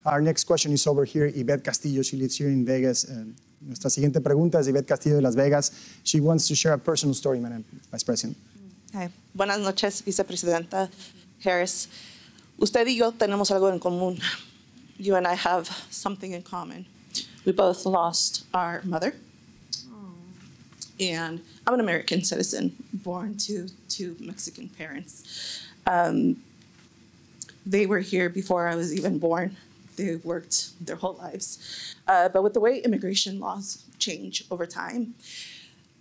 Our next question is over here. Ivett Castillo, she lives here in Vegas. Nuestra siguiente pregunta es Ivett Castillo de Las Vegas. She wants to share a personal story, Madam Vice President. Hi. Buenas noches, Vicepresidenta Harris. Usted y yo tenemos algo en común. You and I have something in common. We both lost our mother. And I'm an American citizen, born to two Mexican parents. They were here before I was even born. They worked their whole lives. But with the way immigration laws change over time,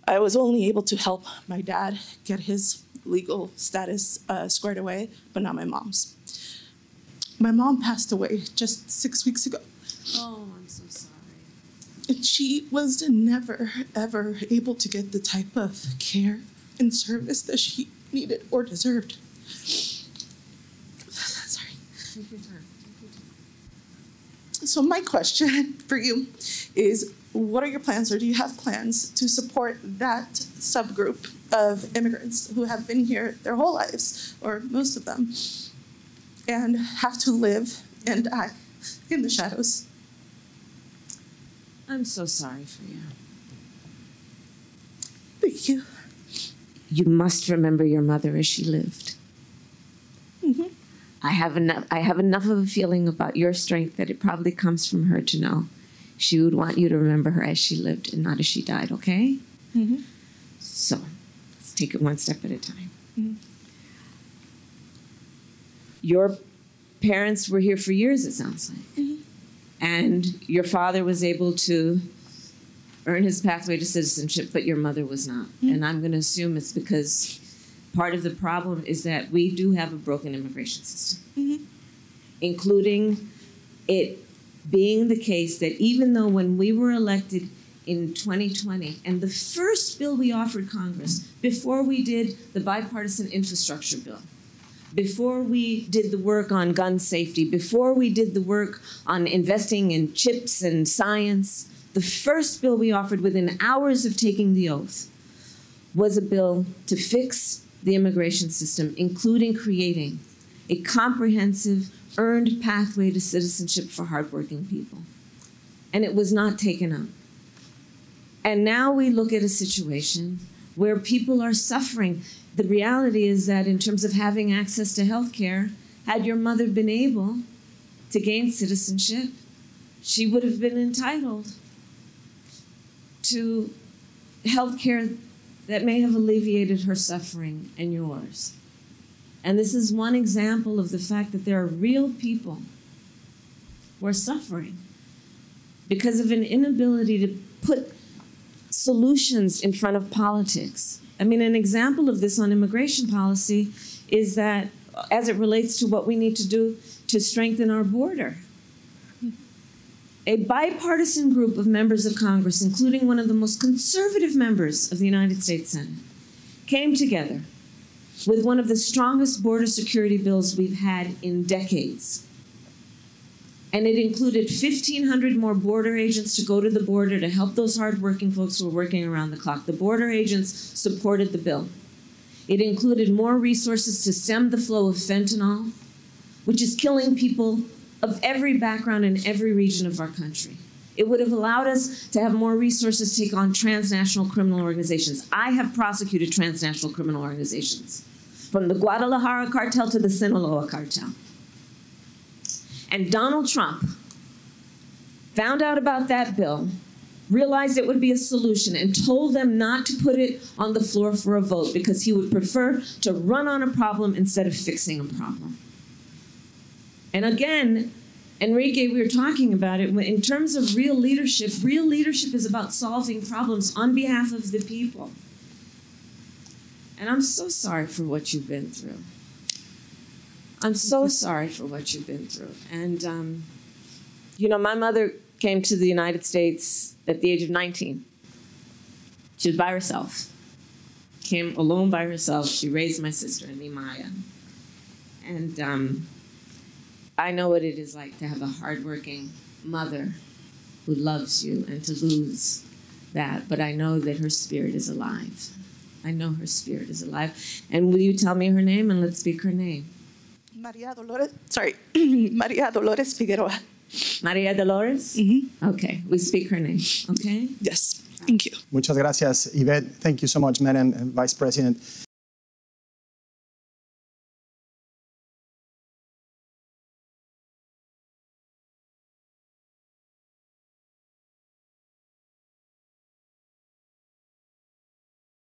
I was only able to help my dad get his legal status squared away, but not my mom's. My mom passed away just 6 weeks ago. Oh, I'm so sorry. And she was never, ever able to get the type of care and service that she needed or deserved. Sorry. Take your time. So my question for you is, what are your plans, or do you have plans to support that subgroup of immigrants who have been here their whole lives, or most of them, and have to live and die in the shadows? I'm so sorry for you. Thank you. You must remember your mother as she lived. Mm-hmm. I have enough of a feeling about your strength that it probably comes from her to know she would want you to remember her as she lived and not as she died, okay? Mm-hmm. So let's take it one step at a time. Mm-hmm. Your parents were here for years, it sounds like. Mm-hmm. And your father was able to earn his pathway to citizenship, but your mother was not. Mm-hmm. And I'm going to assume it's because part of the problem is that we do have a broken immigration system, Mm-hmm. including it being the case that even though when we were elected in 2020, and the first bill we offered Congress, before we did the bipartisan infrastructure bill, before we did the work on gun safety, before we did the work on investing in chips and science, the first bill we offered within hours of taking the oath was a bill to fix the immigration system, including creating a comprehensive, earned pathway to citizenship for hardworking people. And it was not taken up. And now we look at a situation where people are suffering. The reality is that in terms of having access to health care, had your mother been able to gain citizenship, she would have been entitled to health care that may have alleviated her suffering and yours. And this is one example of the fact that there are real people who are suffering because of an inability to put solutions in front of politics. I mean, an example of this on immigration policy is that, as it relates to what we need to do to strengthen our border, a bipartisan group of members of Congress, including one of the most conservative members of the United States Senate, came together with one of the strongest border security bills we've had in decades. And it included 1,500 more border agents to go to the border to help those hardworking folks who are working around the clock. The border agents supported the bill. It included more resources to stem the flow of fentanyl, which is killing people of every background in every region of our country. It would have allowed us to have more resources to take on transnational criminal organizations. I have prosecuted transnational criminal organizations, from the Guadalajara cartel to the Sinaloa cartel. And Donald Trump found out about that bill, realized it would be a solution, and told them not to put it on the floor for a vote because he would prefer to run on a problem instead of fixing a problem. And again, Enrique, we were talking about it, in terms of real leadership is about solving problems on behalf of the people. And I'm so sorry for what you've been through. I'm so sorry for what you've been through. And, you know, my mother came to the United States at the age of 19. She was by herself. Came alone by herself. She raised my sister and me, Maya. And I know what it is like to have a hardworking mother who loves you and to lose that. But I know that her spirit is alive. I know her spirit is alive. And will you tell me her name, and let's speak her name? Maria Dolores Figueroa. Maria Dolores? Okay, we speak her name, okay? Yes, thank you. Muchas gracias, Ivett. Thank you so much, Madam Vice President.